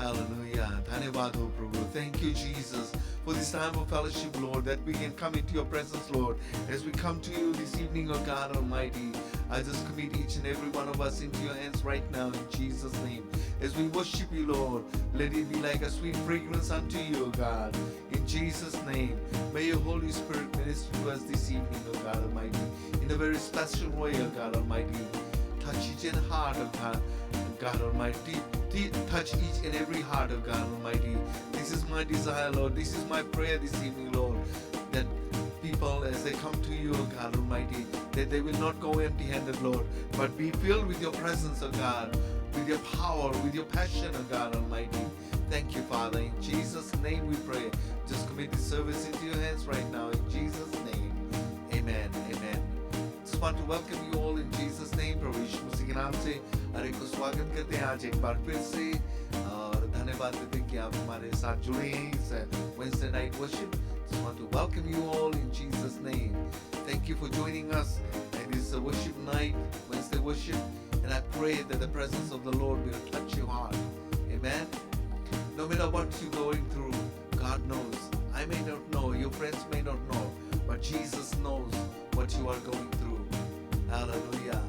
Hallelujah. धन्यवाद हो प्रभु. Thank you, Jesus, for this time of fellowship, Lord, that we can come into your presence, Lord. As we come to you this evening, oh God Almighty, I just commit each and every one of us into your hands right now in Jesus' name. As we worship you, Lord, let it be like a sweet fragrance unto you, oh God. In Jesus' name, may your Holy Spirit minister to us this evening, oh God Almighty, in a very special way, oh God Almighty. Touch each and heart of God Almighty. Touch each and every heart of God Almighty. This is my desire, Lord. This is my prayer this evening, Lord, that people, as they come to you, O God Almighty, that they will not go empty-handed, Lord, but be filled with your presence, O God, with your power, with your passion, O God Almighty. Thank you, Father. In Jesus' name we pray. Just commit this service into your hands right now. In Jesus' name. Amen. Amen. Just want to welcome you all in Jesus' name. प्रभु यीशु मसीह के नाम से हर एक को स्वागत करते हैं आज एक बार फिर से, और धन्यवाद देते हैं कि आप हमारे साथ जुड़े हैं इस Wednesday night worship. Just want to welcome you all in Jesus' name. Thank you for joining us at this worship night, Wednesday worship, and I pray that the presence of the Lord will touch your heart. Amen. No matter what you're going through, God knows. I may not know, your friends may not know, but Jesus knows what you are going through. Hallelujah.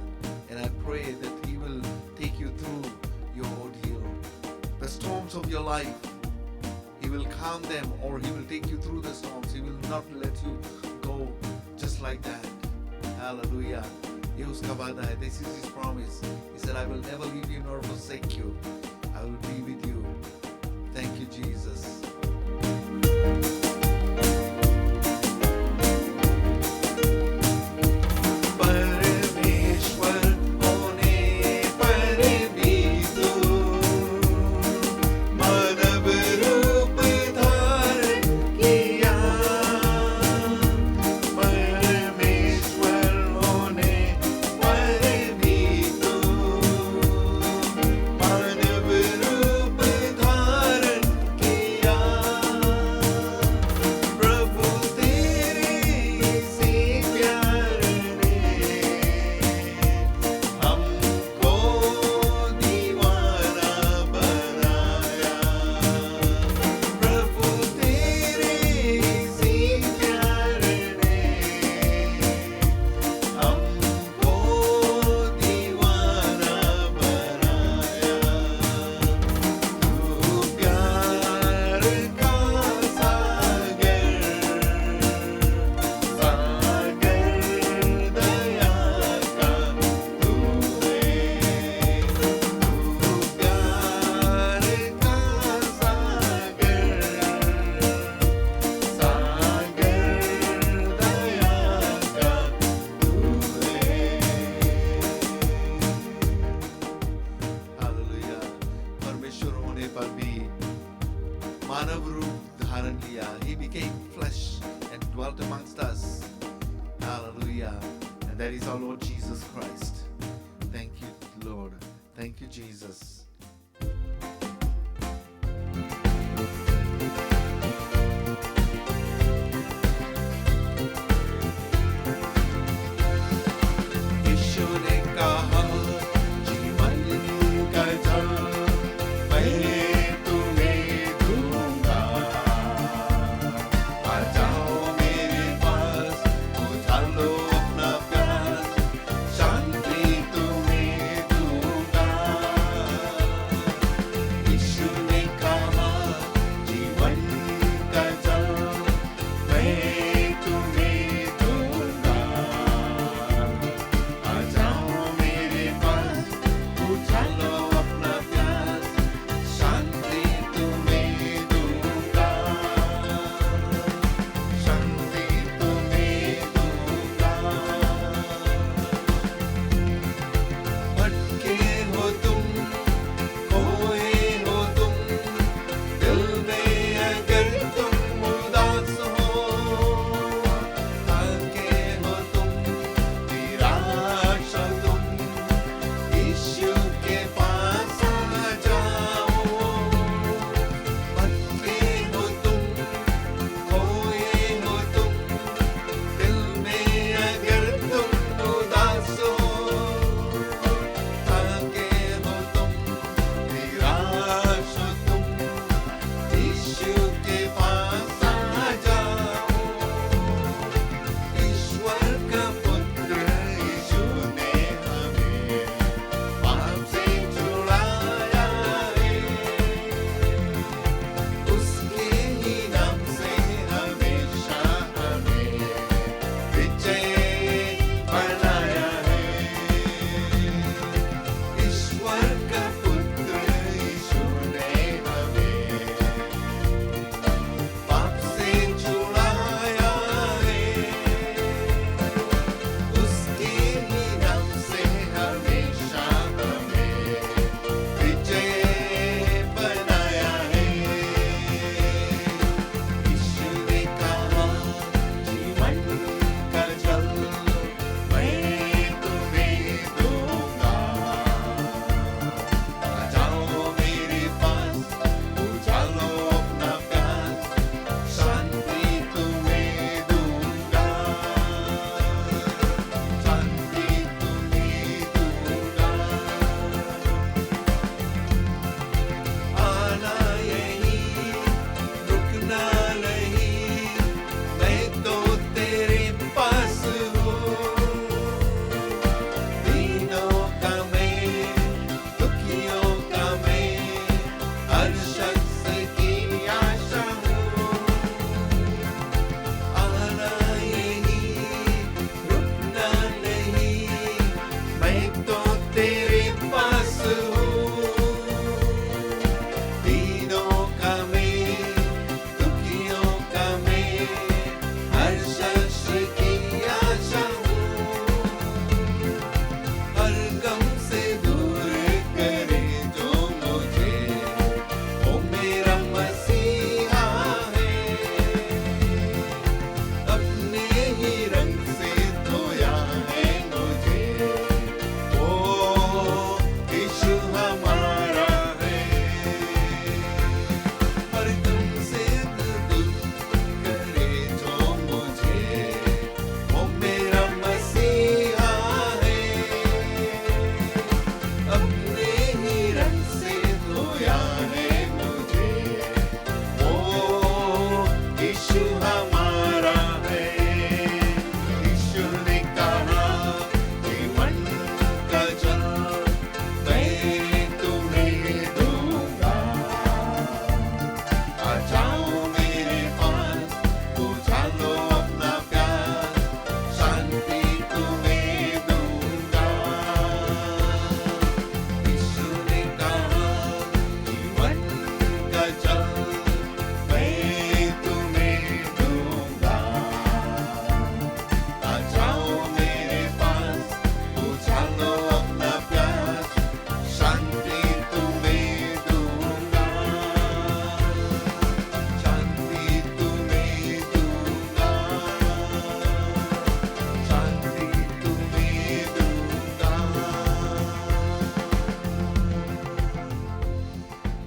And I pray that He will take you through your ordeal. The storms of your life, He will calm them, or He will take you through the storms. He will not let you go just like that. Hallelujah. ये उसका वादा है. This is His promise. He said, I will never leave you nor forsake you. I will be with you. Thank you, Jesus. He became flesh and dwelt amongst us. Hallelujah. And that is our Lord Jesus Christ. Thank you, Lord. Thank you, Jesus.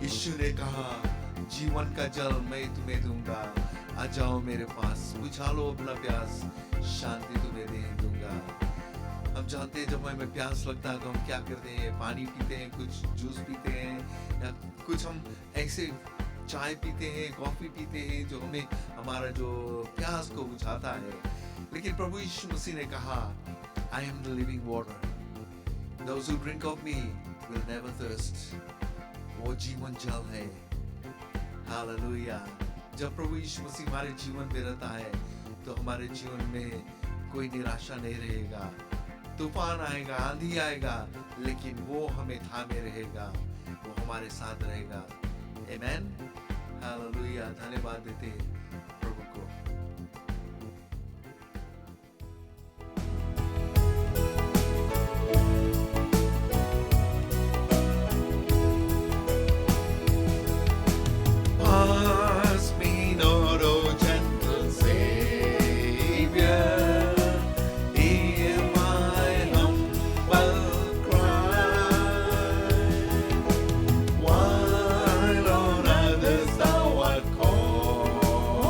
यीशु ने कहा जीवन का जल मैं तुम्हें दूंगा, आ जाओ मेरे पास, बुझा लो अपना प्यास, शांति तुम्हें दे दूंगा। हम जानते हैं जब हमें प्यास लगता है तो हम क्या करते हैं, पानी पीते हैं, कुछ जूस पीते हैं, या कुछ हम ऐसे चाय पीते हैं, कॉफी पीते हैं जो हमें हमारा जो प्यास को बुझाता है। लेकिन प्रभु यीशु मसीह ने कहा I am the living water, those who drink of me will never thirst। वो जीवन जल है। हालेलुया। जब प्रभु यीशु मसीह हमारे जीवन में रहता है तो हमारे जीवन में कोई निराशा नहीं रहेगा। तूफान आएगा, आंधी आएगा, लेकिन वो हमें थामे रहेगा, वो हमारे साथ रहेगा। आमेन। हालेलुया। धन्यवाद देते हैं प्रभु को। Pass me not, O gentle Savior, hear my humble cry. While on others thou art calling,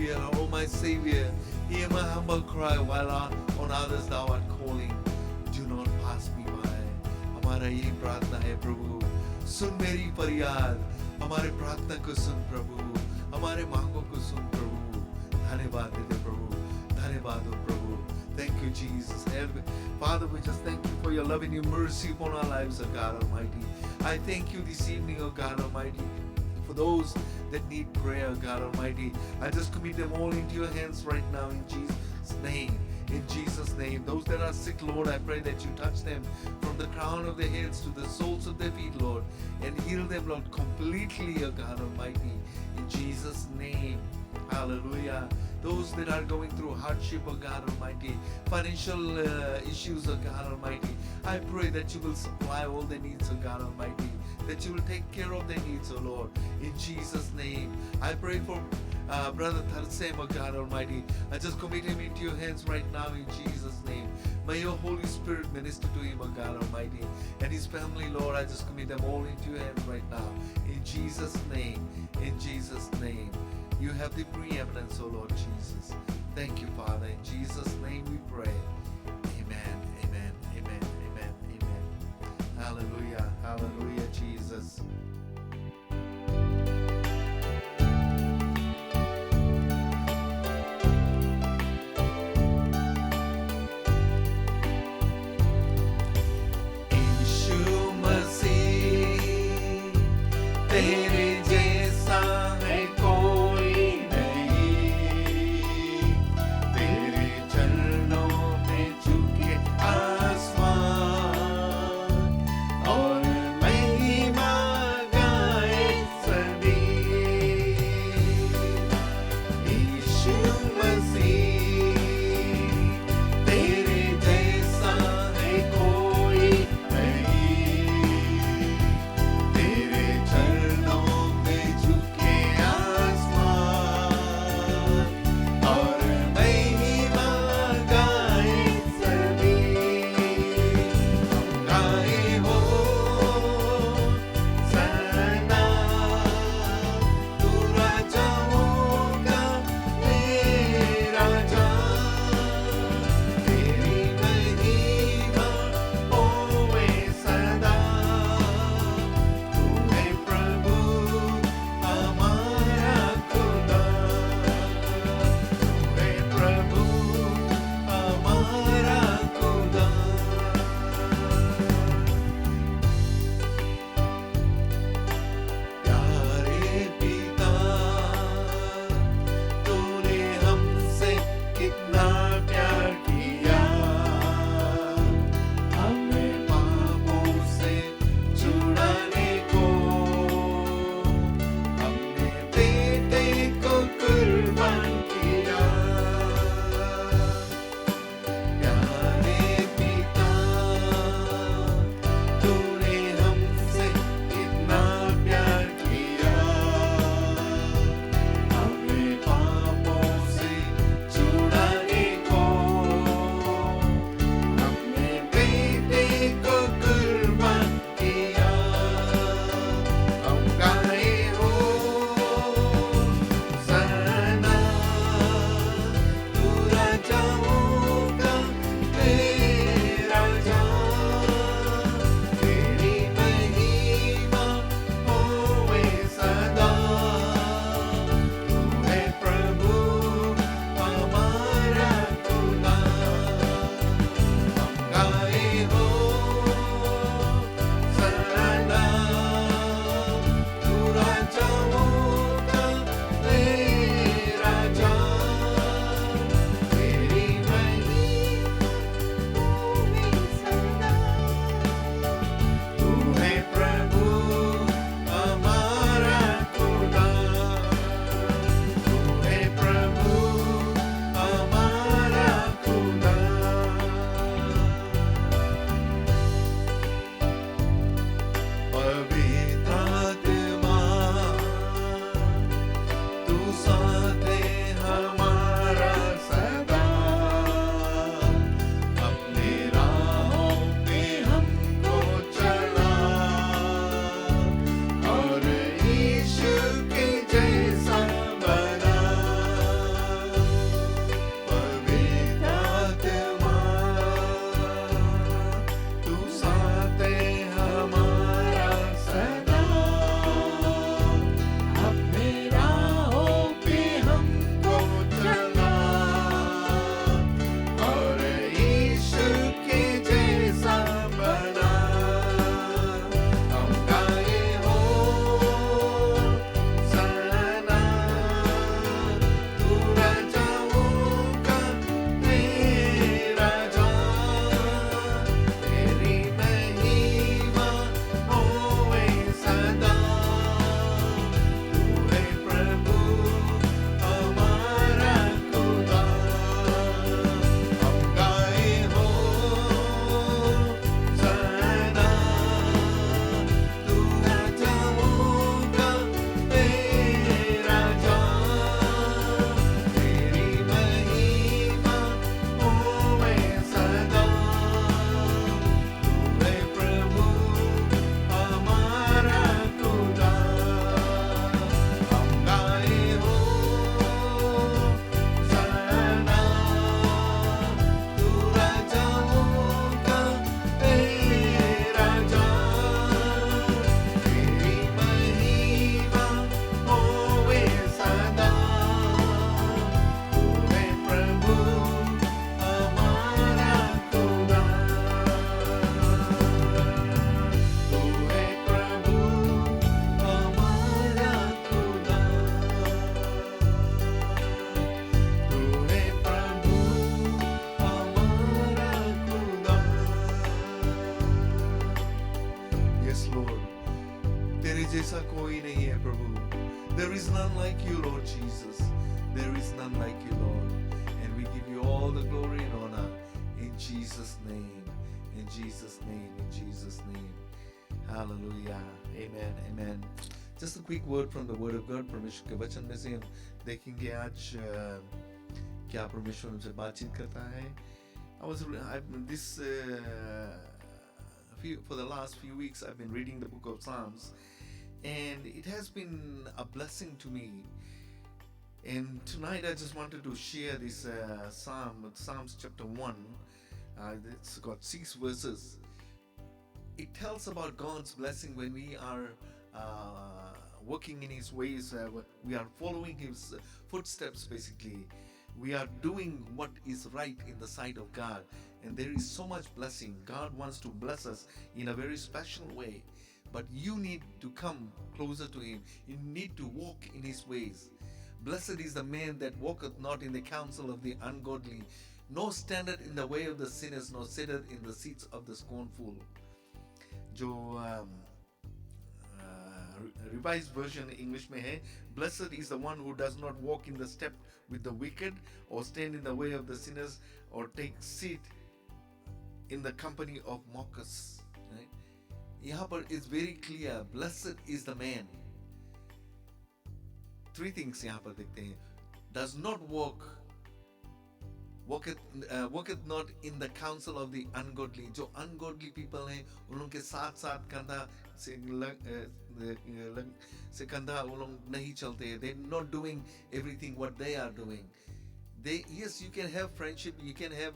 Hallelujah. Oh my Savior, hear my humble cry while on others thou art calling. Do not pass me by. हमारा यही प्रार्थना है प्रभु, सुन मेरी फरियाद, हमारे प्रार्थना को सुन प्रभु, हमारे मांगों को सुन प्रभु. धन्यवाद देते प्रभु, धन्यवाद हो प्रभु. Thank you, Jesus. Father, we just thank you for your love and your mercy upon our lives, O God Almighty. I thank you this evening, O God Almighty, for those that need prayer, God Almighty. I just commit them all into your hands right now in Jesus' name. In Jesus' name. Those that are sick, Lord, I pray that you touch them from the crown of their heads to the soles of their feet, Lord, and heal them, Lord, completely, O God Almighty. In Jesus' name. Hallelujah. Those that are going through hardship, O God Almighty, financial issues, O God Almighty, I pray that you will supply all their needs, O God Almighty, that you will take care of their needs, O Lord, in Jesus' name. I pray for Brother Tarsem, O God Almighty. I just commit him into your hands right now in Jesus' name. May your Holy Spirit minister to him, O God Almighty, and his family, Lord. I just commit them all into your hands right now in Jesus' name. In Jesus' name. You have the preeminence, O Lord Jesus. Thank you, Father. In Jesus' name we pray. Amen, amen, amen, amen, amen. Hallelujah, hallelujah, Jesus. यीशु मसीह तेरे जैसा है कोई नहीं, तेरे चरणों में झुके आसमान और महिमा hai Prabhu. There is none like you, Lord Jesus. There is none like you, Lord. And we give you all the glory and honor in Jesus' name. In Jesus' name. In Jesus' name. Hallelujah. Amen. Amen. Just a quick word from the Word of God. परमेश्वर के वचन में से हम देखेंगे आज क्या परमेश्वर हमसे बातचीत करता है. For the last few weeks I've been reading the book of Psalms, and it has been a blessing to me. And tonight I just wanted to share this Psalms chapter 1. It's got 6 verses. It tells about God's blessing when we are working in His ways. We are following His footsteps, basically. We are doing what is right in the sight of God. And there is so much blessing. God wants to bless us in a very special way. But you need to come closer to Him. You need to walk in His ways. Blessed is the man that walketh not in the counsel of the ungodly, nor standeth in the way of the sinners, nor sitteth in the seats of the scornful. जो revised version English में है, blessed is the one who does not walk in the step with the wicked, or stand in the way of the sinners, or take seat in the company of mockers. Right? यहाँ पर it's very clear, blessed is the man. 3 things यहाँ पर देखते हैं. Does not walketh not in the counsel of the ungodly. जो ungodly people हैं, उन लोगों के साथ साथ कंधा से कंधा उन लोग नहीं चलते. They're not doing everything what they are doing. Yes, you can have friendship, you can have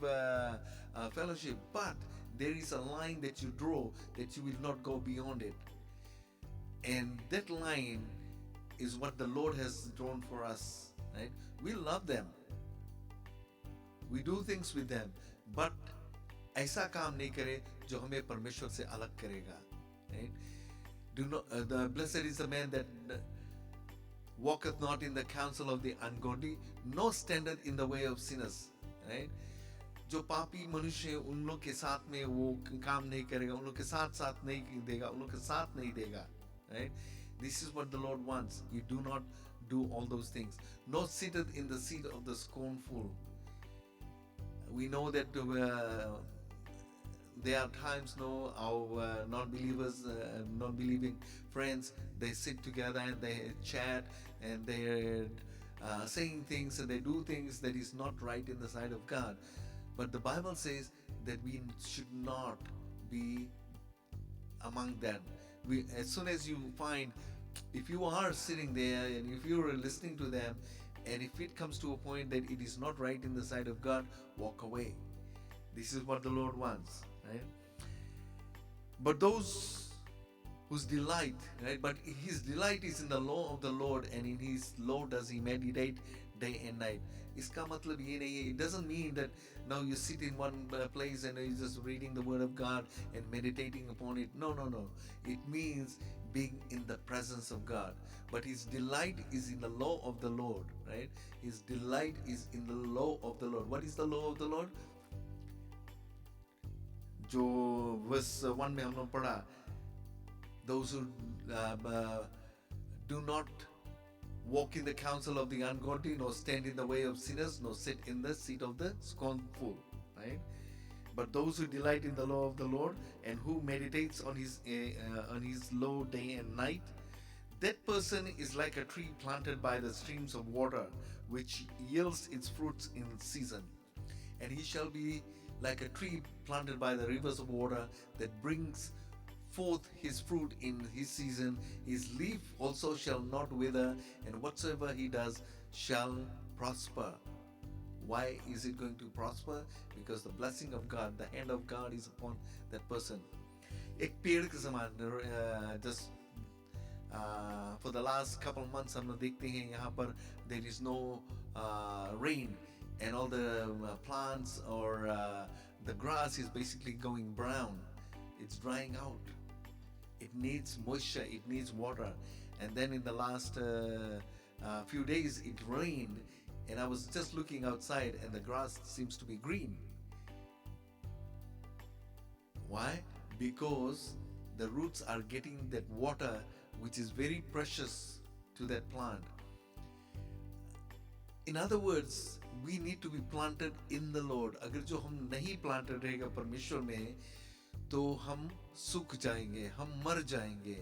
fellowship, but there is a line that you draw that you will not go beyond it. And that line is what the Lord has drawn for us. Right? We love them. We do things with them, but ऐसा काम नहीं करे जो हमें परमेश्वर से अलग करेगा. Right? The blessed is the man that walketh not in the counsel of the ungodly, nor standeth in the way of sinners. Right? जो पापी मनुष्य है, उन लोग के साथ में वो काम नहीं करेगा, उन लोग के साथ नहीं देगा, उन लोग के साथ नहीं देगा. Right? This is what the Lord wants. You do not do all those things. Nor sitteth in the seat of the scornful. We know that there are times, our non-believers, non-believing friends, they sit together and they chat and they're saying things and they do things that is not right in the sight of God. But the Bible says that we should not be among them. As soon as you find, if you are sitting there and if you are listening to them, and if it comes to a point that it is not right in the sight of God, walk away. This is what the Lord wants, right? But those whose delight, right? But his delight is in the law of the Lord, and in his law does he meditate day and night. इसका मतलब ये नहीं है. It doesn't mean that now you sit in one place and you're just reading the word of God and meditating upon it. No. It means being in the presence of God. But his delight is in the law of the Lord, right? His delight is in the law of the Lord. What is the law of the Lord? जो verse 1 में हम लोग पढ़ा, those who do not walk in the counsel of the ungodly, nor stand in the way of sinners, nor sit in the seat of the scornful, right? But those who delight in the law of the Lord and who meditates on his law day and night, that person is like a tree planted by the streams of water, which yields its fruits in season. And he shall be like a tree planted by the rivers of water, that brings forth his fruit in his season. His leaf also shall not wither, and whatsoever he does shall prosper. Why is it going to prosper? Because the blessing of God, the hand of God is upon that person. एक पेड़ के समान, just for the last couple of months हम लोग देखते हैं यहाँ पर there is no rain, and all the plants or the grass is basically going brown. It's drying out. It needs moisture, it needs water. And then in the last few days it rained, and I was just looking outside and the grass seems to be green. Why? Because the roots are getting that water which is very precious to that plant. In other words, we need to be planted in the Lord. अगर जो हम नहीं planted रहेगा परमेश्वर में, तो हम सूख जाएंगे, हम मर जाएंगे.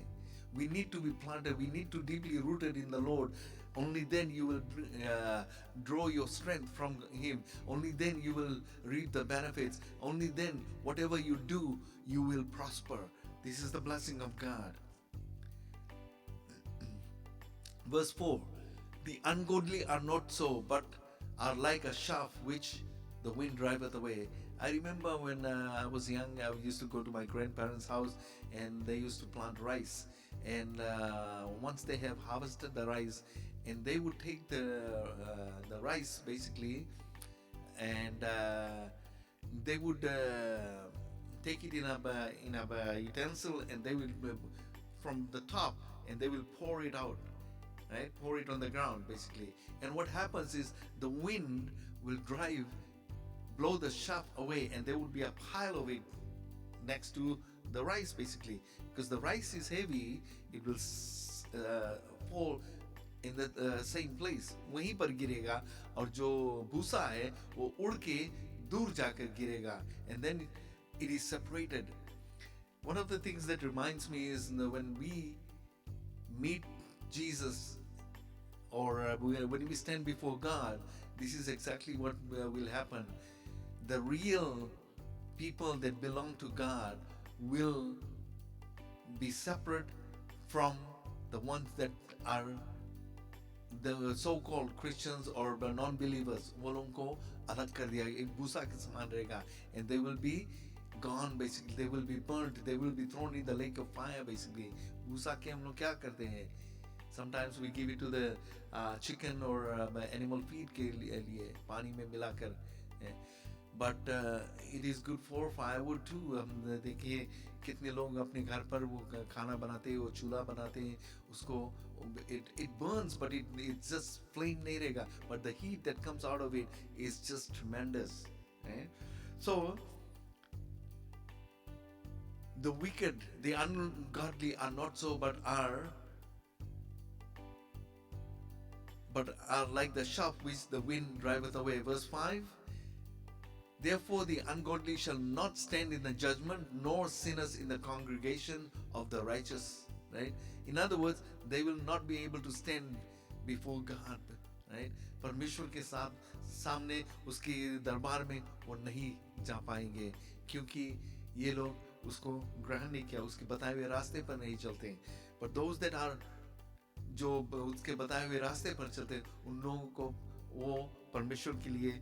We need to be planted. We need to deeply rooted in the Lord. Only then you will draw your strength from Him. Only then you will reap the benefits. Only then, whatever you do, you will prosper. This is the blessing of God. Verse 4. The ungodly are not so, but are like a chaff which the wind driveth away. I remember when I was young, I used to go to my grandparents' house, and they used to plant rice. And once they have harvested the rice, and they would take the rice basically, and they would take it in a utensil, and they will from the top, and they will pour it out. Right? Pour it on the ground basically. And what happens is the wind will blow the chaff away, and there would be a pile of it next to the rice basically. Because the rice is heavy, it will fall in the same place. वहीं पर गिरेगा, और जो भूसा है वो उड़ के दूर जाकर गिरेगा. And then it is separated. One of the things that reminds me is when we meet Jesus, or when we stand before God, this is exactly what will happen. The real people that belong to God will be separate from the ones that are the so-called Christians or the non-believers. वो लोगों को अलग कर दिया, एक भूसा के समान रहेगा, and they will be gone basically. They will be burnt. They will be thrown in the lake of fire basically. भूसा के हम लोग क्या करते हैं? Sometimes we give it to the chicken or animal feed के लिए पानी में मिलाकर. But it is good for firewood too. हम देखिए कितने लोग अपने घर पर वो खाना बनाते हैं, वो चूल्हा बनाते हैं, उसको it burns, but it's just flame नहीं रहेगा. But the heat that comes out of it is just tremendous. So the wicked, the ungodly are not so, but are like the chaff which the wind driveth away. Verse 5. Therefore the ungodly shall not stand in the judgment, nor sinners in the congregation of the righteous. Right? In other words, they will not be able to stand before God. Right? परमेश्वर के सामने उसके दरबार में वो नहीं जा पाएंगे, क्योंकि ये लोग उसको ग्रहण नहीं किया, उसके बताए हुए रास्ते पर नहीं चलते. But those that are जो उसके बताए हुए रास्ते पर चलते, उन लोगों को वो परमेश्वर के लिए,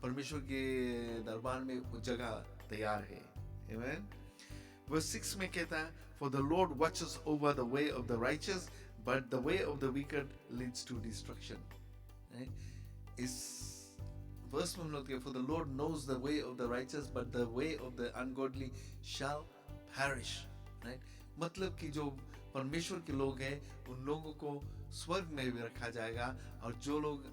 परमेश्वर के दरबार में जगह तैयार है. Amen. Verse 6 में कहता है, For the Lord watches over the way of the righteous, but the way of the wicked leads to destruction. इस verse में हम लोग, For the Lord knows the way of the righteous, but the way of the ungodly shall perish. Right? मतलब कि जो परमेश्वर के लोग हैं, उन लोगों को स्वर्ग में भी रखा जाएगा, और जो लोग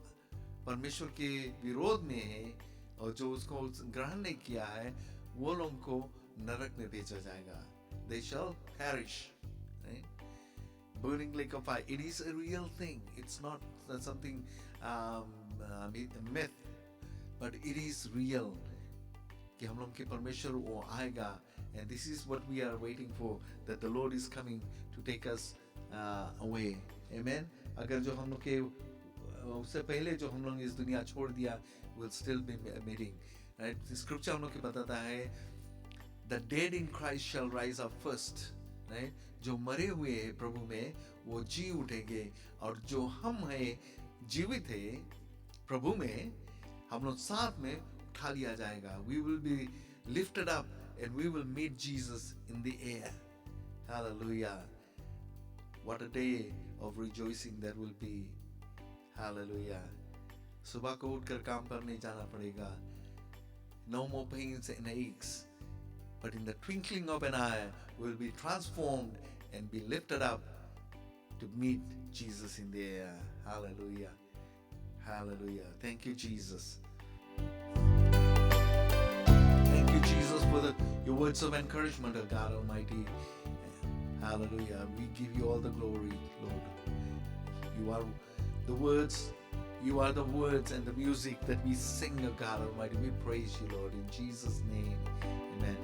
परमेश्वर के विरोध में हैं और जो उसको ग्रहण नहीं किया है, वो लोगों को नरक में भेजा जाएगा. They shall perish. Right? Burning lake of fire. It is a real thing. It's not something a myth, but it is real. कि हम लोग के परमेश्वर वो आएगा. And this is what we are waiting for, that the Lord is coming to take us away. Amen. अगर जो हम लोग के उससे पहले जो हम लोग इस दुनिया छोड़ दिया, will still be meeting. Right? Scripture हम लोग के बताता है, the dead in Christ shall rise up first. Right? जो मरे हुए हैं प्रभु में वो जी उठेंगे, और जो हम हैं जीवित हैं प्रभु में, हम लोग साथ में उठा लिया जाएगा. We will be lifted up and we will meet Jesus in the air. Hallelujah. What a day of rejoicing that will be. Hallelujah. सुबह को उठकर काम पर नहीं जाना पड़ेगा. No more pains and aches. But in the twinkling of an eye, we'll be transformed and be lifted up to meet Jesus in the air. Hallelujah. Hallelujah. Thank you, Jesus. Thank you, Jesus, for your words of encouragement, O God Almighty. Hallelujah. We give you all the glory, Lord. You are the words. You are the words and the music that we sing, O God Almighty. We praise you, Lord, in Jesus' name. Amen.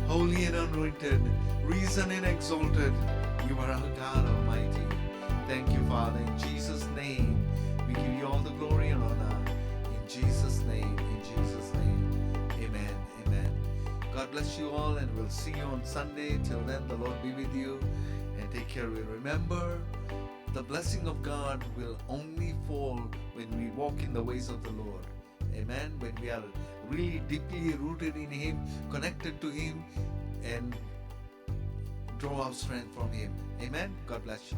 Holy and anointed, risen and exalted, you are our God Almighty. Thank you, Father. In Jesus' name, we give you all the glory and honor. In Jesus' name, amen, amen. God bless you all, and we'll see you on Sunday. Till then, the Lord be with you, and take care of you. Remember, the blessing of God will only fall when we walk in the ways of the Lord. Amen. When we are really deeply rooted in Him, connected to Him, and draw our strength from Him. Amen. God bless you.